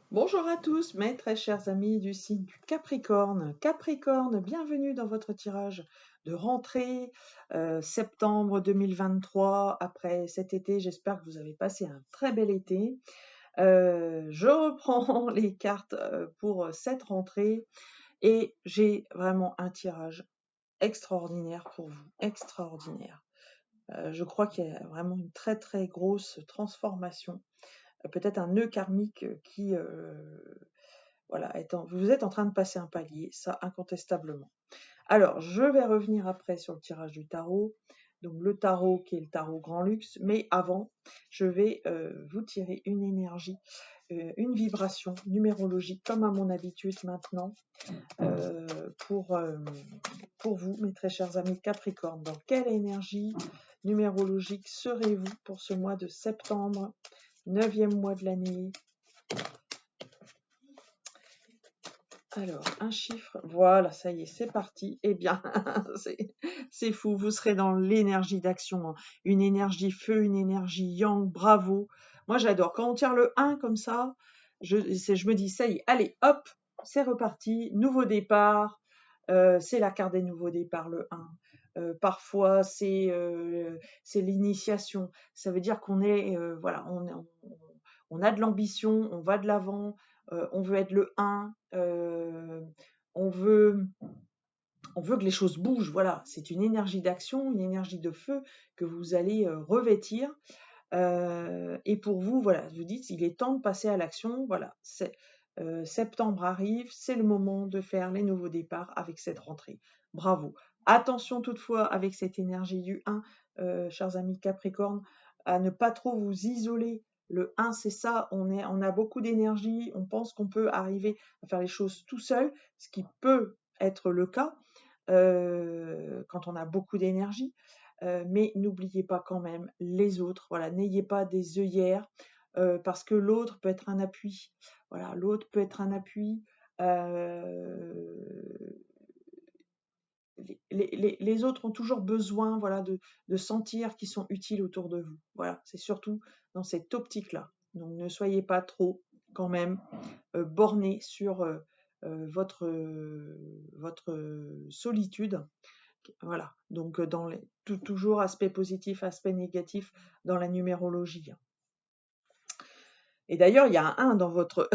Bonjour à tous, mes très chers amis du signe du Capricorne. Capricorne, bienvenue dans votre tirage de rentrée septembre 2023. Après cet été, j'espère que vous avez passé un très bel été. Je reprends les cartes pour cette rentrée et j'ai vraiment un tirage extraordinaire pour vous, extraordinaire. Je crois qu'il y a vraiment une très très grosse transformation, peut-être un nœud karmique qui voilà, vous êtes en train de passer un palier, ça incontestablement. Alors, je vais revenir après sur le tirage du tarot. Donc le tarot qui est le tarot grand luxe, mais avant, je vais vous tirer une énergie, une vibration numérologique comme à mon habitude maintenant euh, pour, euh, pour vous, mes très chers amis Capricorne. Dans quelle énergie numérologique serez-vous pour ce mois de septembre, 9e mois de l'année? Alors, un chiffre, voilà, ça y est, c'est parti. Eh bien, c'est fou, vous serez dans l'énergie d'action, hein. Une énergie feu, une énergie yang, bravo. Moi, j'adore. Quand on tire le 1 comme ça, je me dis, ça y est, allez, hop, c'est reparti, nouveau départ. C'est la carte des nouveaux départs, le 1. Parfois, c'est l'initiation. Ça veut dire qu'on est, voilà, on a de l'ambition, on va de l'avant, on veut être le 1, on veut, on veut que les choses bougent. Voilà, c'est une énergie d'action, une énergie de feu que vous allez revêtir. Et pour vous, voilà, vous dites, il est temps de passer à l'action. Voilà, septembre arrive, c'est le moment de faire les nouveaux départs avec cette rentrée. Bravo. Attention toutefois avec cette énergie du 1, chers amis Capricorne, à ne pas trop vous isoler. Le 1, c'est ça, on a beaucoup d'énergie, on pense qu'on peut arriver à faire les choses tout seul, ce qui peut être le cas quand on a beaucoup d'énergie. Mais n'oubliez pas quand même les autres. Voilà, n'ayez pas des œillères parce que l'autre peut être un appui. Voilà, l'autre peut être un appui. Euh, les autres ont toujours besoin, voilà, de sentir qu'ils sont utiles autour de vous. Voilà, c'est surtout dans cette optique-là. Donc ne soyez pas trop, quand même, bornés sur votre solitude. Voilà, donc toujours aspect positif, aspect négatif dans la numérologie. Et d'ailleurs, il y a un 1 dans votre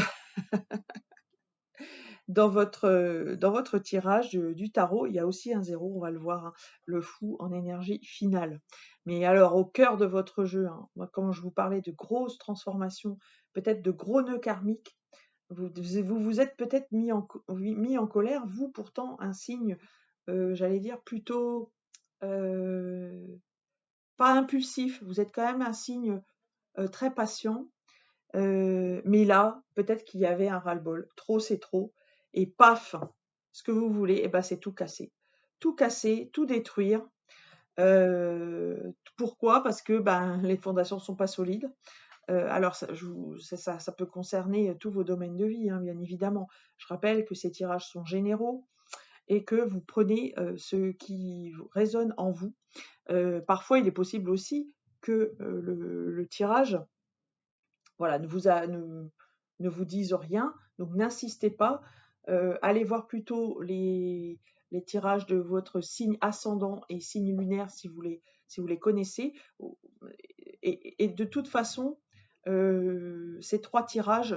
tirage du tarot, il y a aussi un 0, on va le voir, hein, le fou en énergie finale. Mais alors, au cœur de votre jeu, hein, moi, quand je vous parlais de grosses transformations, peut-être de gros nœuds karmiques, vous êtes peut-être mis en colère, vous pourtant un signe, j'allais dire, plutôt euh, pas impulsif, vous êtes quand même un signe très patient, mais là, peut-être qu'il y avait un ras-le-bol. Trop, c'est trop. Et paf, ce que vous voulez, eh ben, c'est tout casser. Tout casser, tout détruire. Pourquoi? Parce que ben, les fondations ne sont pas solides. Alors, ça peut concerner tous vos domaines de vie, hein, bien évidemment. Je rappelle que ces tirages sont généraux et que vous prenez ce qui résonne en vous. Parfois, il est possible aussi que le tirage voilà, ne vous dise rien, donc n'insistez pas. Allez voir plutôt les tirages de votre signe ascendant et signe lunaire si vous les connaissez. Et de toute façon, ces trois tirages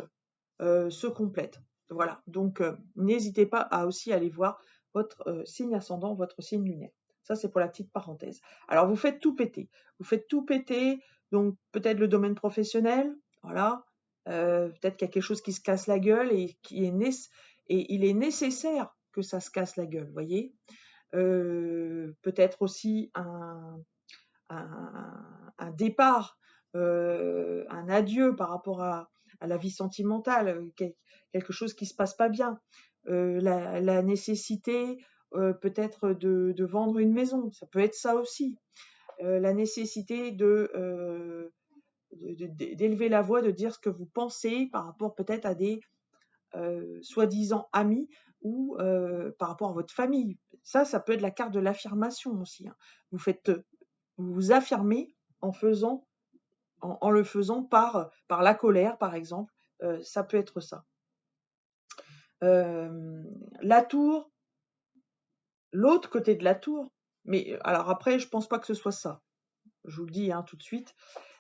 se complètent. Voilà, donc n'hésitez pas à aussi aller voir votre signe ascendant, votre signe lunaire. Ça, c'est pour la petite parenthèse. Alors, vous faites tout péter. Vous faites tout péter, donc peut-être le domaine professionnel, voilà. Peut-être qu'il y a quelque chose qui se casse la gueule et il est nécessaire que ça se casse la gueule, voyez. Peut-être aussi un départ, un adieu par rapport à la vie sentimentale, quelque chose qui se passe pas bien. La nécessité peut-être de vendre une maison, ça peut être ça aussi. La nécessité d'élever la voix, de dire ce que vous pensez par rapport peut-être à des soi-disant amis ou par rapport à votre famille. Ça peut être la carte de l'affirmation aussi, hein. Vous vous affirmez en le faisant par la colère, par exemple, ça peut être ça. La tour, l'autre côté de la tour, mais alors après, je pense pas que ce soit ça. Je vous le dis tout de suite,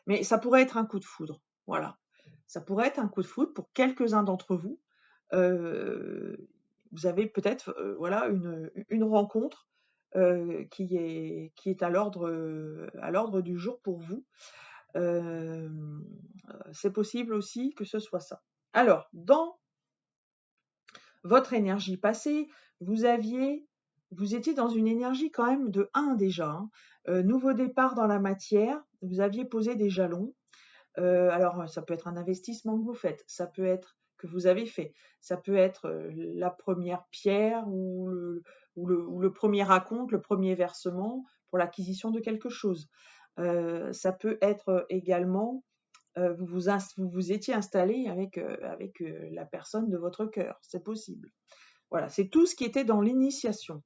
mais ça pourrait être un coup de foudre. Voilà, ça pourrait être un coup de foudre pour quelques-uns d'entre vous. Vous avez peut-être voilà une rencontre qui est à l'ordre du jour pour vous. C'est possible aussi que ce soit ça. Alors, dans votre énergie passée, vous étiez dans une énergie quand même de 1 déjà. Nouveau départ dans la matière, vous aviez posé des jalons. Alors, ça peut être un investissement que vous faites, ça peut être que vous avez fait, ça peut être la première pierre ou le premier acompte, le premier versement pour l'acquisition de quelque chose. Ça peut être également, vous vous étiez installé avec la personne de votre cœur, c'est possible. Voilà, c'est tout ce qui était dans l'initiation.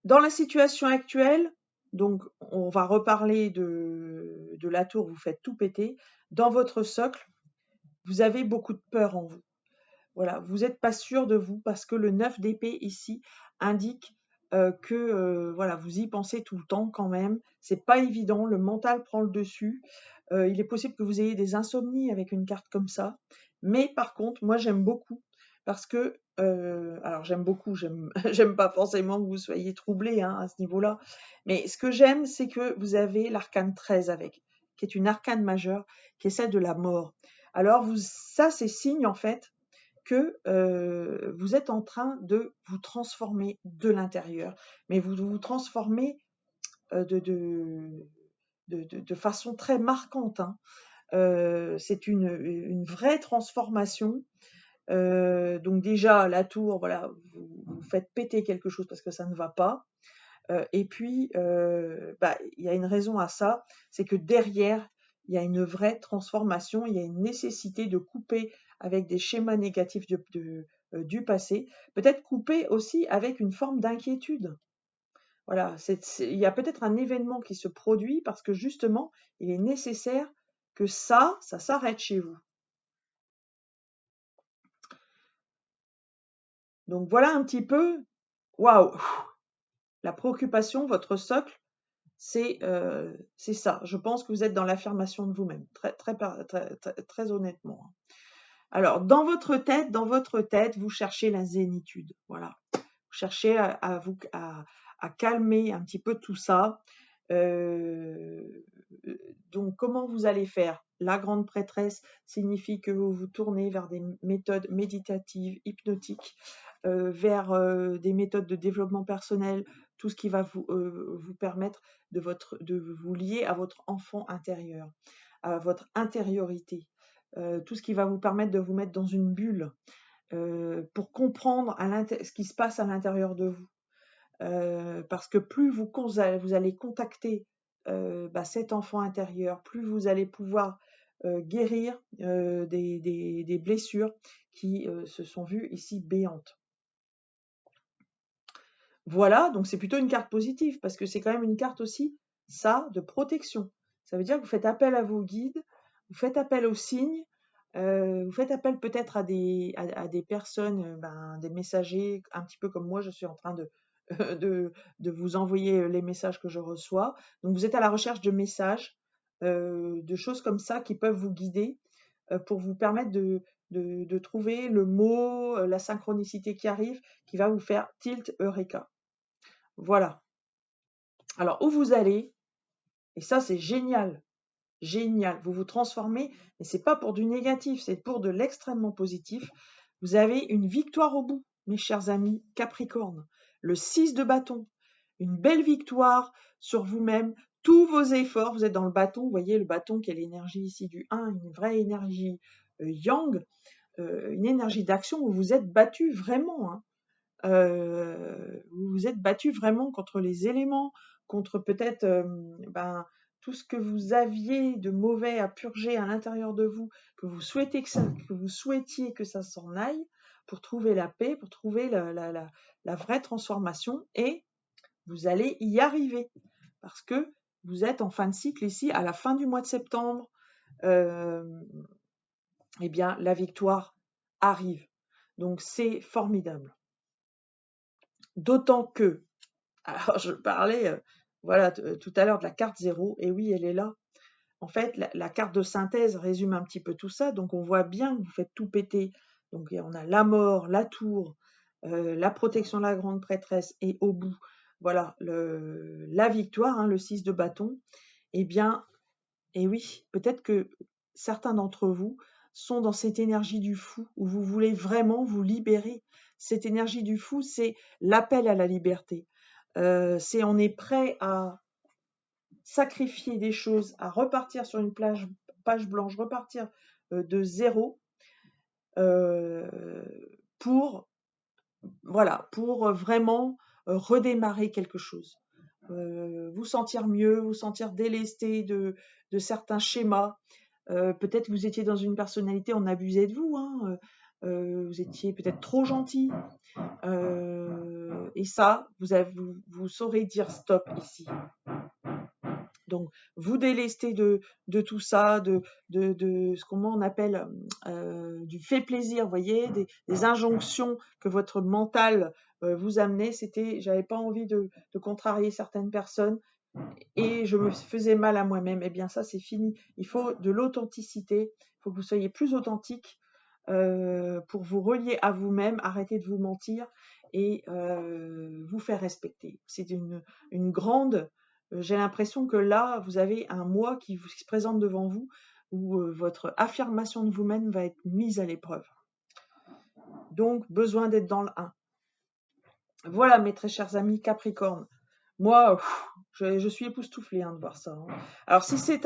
Dans la situation actuelle, donc on va reparler de la tour, vous faites tout péter. Dans votre socle, vous avez beaucoup de peur en vous. Voilà, vous n'êtes pas sûr de vous parce que le 9 d'épée ici indique que voilà, vous y pensez tout le temps quand même. C'est pas évident, le mental prend le dessus. Il est possible que vous ayez des insomnies avec une carte comme ça. Mais par contre, moi j'aime beaucoup parce que alors j'aime beaucoup, j'aime pas forcément que vous soyez troublés à ce niveau-là. Mais ce que j'aime, c'est que vous avez l'arcane 13 avec, qui est une arcane majeure, qui est celle de la mort. Alors ça, c'est signe en fait que vous êtes en train de vous transformer de l'intérieur, mais vous vous transformez de façon très marquante. C'est une vraie transformation. Donc déjà, la tour, voilà, vous faites péter quelque chose parce que ça ne va pas. Et puis, il y a une raison à ça, c'est que derrière, il y a une vraie transformation, il y a une nécessité de couper avec des schémas négatifs du passé, peut-être couper aussi avec une forme d'inquiétude. Voilà, il y a peut-être un événement qui se produit parce que justement, il est nécessaire que ça s'arrête chez vous. Donc voilà un petit peu, waouh, la préoccupation, votre socle, c'est ça. Je pense que vous êtes dans l'affirmation de vous-même, très honnêtement. Alors, dans votre tête, vous cherchez la zénitude. Voilà. Vous cherchez à calmer un petit peu tout ça. Donc, comment vous allez faire? La grande prêtresse signifie que vous vous tournez vers des méthodes méditatives, hypnotiques, vers des méthodes de développement personnel, tout ce qui va vous permettre de vous lier à votre enfant intérieur, à votre intériorité, tout ce qui va vous permettre de vous mettre dans une bulle pour comprendre ce qui se passe à l'intérieur de vous. Parce que plus vous allez contacter cet enfant intérieur, plus vous allez pouvoir guérir des blessures qui se sont vues ici béantes. Voilà, donc c'est plutôt une carte positive parce que c'est quand même une carte aussi, ça, de protection. Ça veut dire que vous faites appel à vos guides, vous faites appel aux signes, vous faites appel peut-être à des personnes, des messagers, un petit peu comme moi, je suis en train de vous envoyer les messages que je reçois. Donc vous êtes à la recherche de messages, de choses comme ça qui peuvent vous guider pour vous permettre de trouver le mot, la synchronicité qui arrive, qui va vous faire tilt eureka. Voilà. Alors, où vous allez, et ça c'est génial, génial, vous vous transformez, et c'est pas pour du négatif, c'est pour de l'extrêmement positif. Vous avez une victoire au bout, mes chers amis Capricorne. Le 6 de bâton, une belle victoire sur vous-même, tous vos efforts, vous êtes dans le bâton, vous voyez le bâton qui est l'énergie ici du 1, une vraie énergie yang, une énergie d'action où vous êtes battu vraiment, vous vous êtes battu vraiment contre les éléments, contre peut-être tout ce que vous aviez de mauvais à purger à l'intérieur de vous, que vous souhaitiez que ça s'en aille, pour trouver la paix, pour trouver la vraie transformation, et vous allez y arriver, parce que vous êtes en fin de cycle ici, à la fin du mois de septembre. eh bien, la victoire arrive. Donc, c'est formidable. D'autant que, alors je parlais, voilà, tout à l'heure de la carte 0, et oui, elle est là. En fait, la carte de synthèse résume un petit peu tout ça. Donc, on voit bien que vous faites tout péter. Donc, on a la mort, la tour, la protection de la grande prêtresse, et au bout, voilà, la victoire, hein, le 6 de bâton. Eh bien, et oui, peut-être que certains d'entre vous sont dans cette énergie du fou, où vous voulez vraiment vous libérer. Cette énergie du fou, c'est l'appel à la liberté. C'est on est prêt à sacrifier des choses, à repartir sur une page blanche, repartir de zéro pour, voilà, pour vraiment redémarrer quelque chose. Vous sentir mieux, vous sentir délesté de certains schémas. Peut-être vous étiez dans une personnalité, on abusait de vous, hein, vous étiez peut-être trop gentil. Et ça, vous saurez dire stop ici. Donc, vous délestez de tout ça, de ce qu'on appelle du fait plaisir, vous voyez, des injonctions que votre mental vous amenait. J'avais pas envie de contrarier certaines personnes et je me faisais mal à moi-même. Eh bien, ça, c'est fini. Il faut de l'authenticité. Il faut que vous soyez plus authentique pour vous relier à vous-même, arrêter de vous mentir et vous faire respecter. C'est une grande. J'ai l'impression que là, vous avez un moi qui se présente devant vous où votre affirmation de vous-même va être mise à l'épreuve. Donc, besoin d'être dans le 1. Voilà, mes très chers amis Capricorne. Moi, je suis époustouflée de voir ça. Hein. Alors, si c'est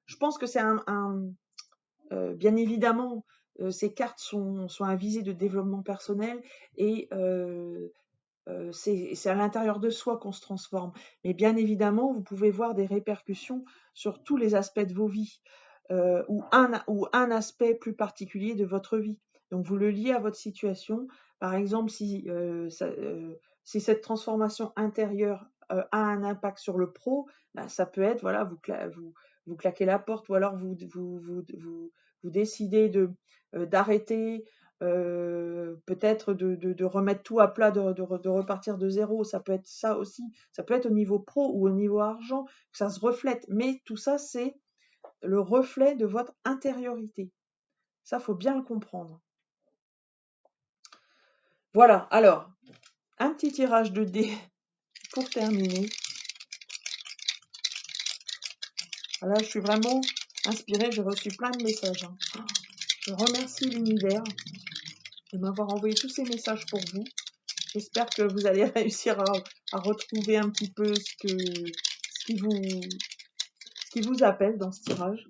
je pense que c'est bien évidemment, ces cartes sont à visée de développement personnel et c'est à l'intérieur de soi qu'on se transforme. Mais bien évidemment, vous pouvez voir des répercussions sur tous les aspects de vos vies ou un aspect plus particulier de votre vie. Donc, vous le liez à votre situation. Par exemple, si cette transformation intérieure a un impact sur le pro, ben, ça peut être, voilà, vous claquez la porte ou alors vous décidez d'arrêter, peut-être de remettre tout à plat, de repartir de zéro. Ça peut être ça aussi. Ça peut être au niveau pro ou au niveau argent, que ça se reflète. Mais tout ça, c'est le reflet de votre intériorité. Ça, faut bien le comprendre. Voilà, alors, un petit tirage de dés pour terminer. Là, je suis vraiment inspirée, j'ai reçu plein de messages. Hein. Je remercie l'univers de m'avoir envoyé tous ces messages pour vous. J'espère que vous allez réussir à retrouver un petit peu ce qui vous appelle dans ce tirage.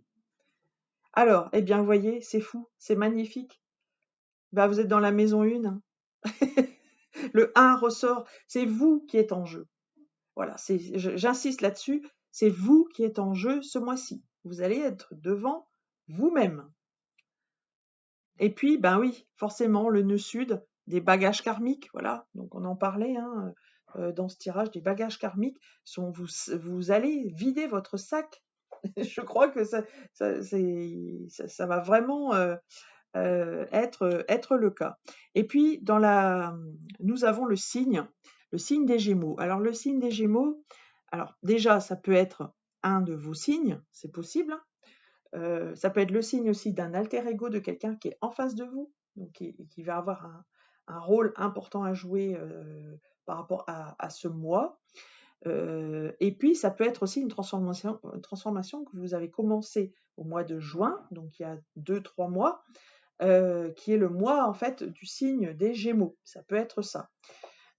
Alors, eh bien, vous voyez, c'est fou, c'est magnifique. Bah, vous êtes dans la maison 1. Hein. Le 1 ressort, c'est vous qui êtes en jeu. Voilà, j'insiste là-dessus, c'est vous qui êtes en jeu ce mois-ci. Vous allez être devant vous-même. Et puis, ben oui, forcément, le nœud sud, des bagages karmiques, voilà, donc on en parlait hein, dans ce tirage, des bagages karmiques, vous allez vider votre sac. Je crois que ça va vraiment être le cas. Et puis, nous avons le signe des Gémeaux. Alors, le signe des Gémeaux, alors déjà, ça peut être un de vos signes, c'est possible. Hein. Ça peut être le signe aussi d'un alter ego de quelqu'un qui est en face de vous, donc qui va avoir un rôle important à jouer par rapport à ce mois. Et puis, ça peut être aussi une transformation que vous avez commencé au mois de juin, donc il y a 2-3 mois, qui est le mois en fait du signe des Gémeaux. Ça peut être ça.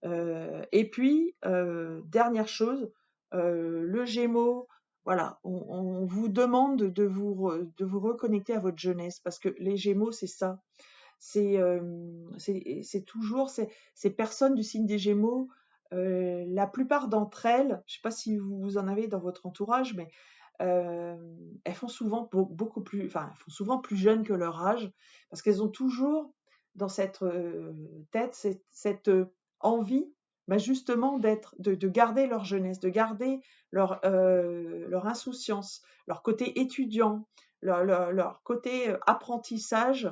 Et puis, dernière chose, le Gémeaux, voilà, on vous demande de vous reconnecter à votre jeunesse parce que les Gémeaux, c'est ça. C'est toujours ces personnes du signe des Gémeaux, la plupart d'entre elles, je ne sais pas si vous en avez dans votre entourage, mais elles font souvent beaucoup plus, enfin, elles font souvent plus jeunes que leur âge parce qu'elles ont toujours dans cette tête cette envie bah, justement de garder leur jeunesse, de garder leur insouciance, leur côté étudiant, leur côté apprentissage,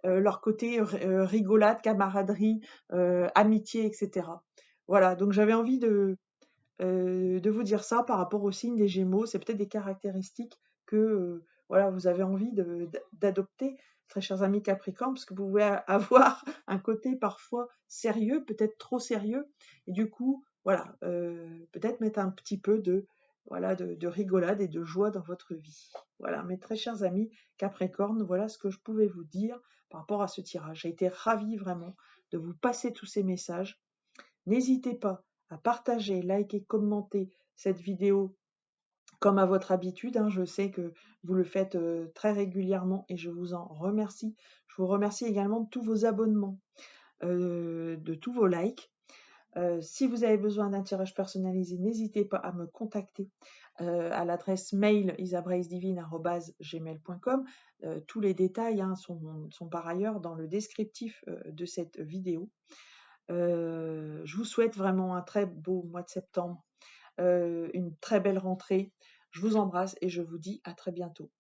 leur côté rigolade, camaraderie, amitié, etc. Voilà, donc j'avais envie de vous dire ça par rapport au signe des Gémeaux. C'est peut-être des caractéristiques que voilà, vous avez envie d'adopter, très chers amis Capricorne, parce que vous pouvez avoir un côté parfois sérieux, peut-être trop sérieux, et du coup, voilà, peut-être mettre un petit peu voilà, de rigolade et de joie dans votre vie. Voilà, mes très chers amis Capricorne, voilà ce que je pouvais vous dire par rapport à ce tirage. J'ai été ravie vraiment de vous passer tous ces messages. N'hésitez pas à partager, liker, commenter cette vidéo comme à votre habitude, hein. Je sais que vous le faites très régulièrement et je vous en remercie. Je vous remercie également de tous vos abonnements, de tous vos likes. Si vous avez besoin d'un tirage personnalisé, n'hésitez pas à me contacter à l'adresse mail isabraisdivine@gmail.com. Tous les détails sont par ailleurs dans le descriptif de cette vidéo. Je vous souhaite vraiment un très beau mois de septembre, une très belle rentrée. Je vous embrasse et je vous dis à très bientôt.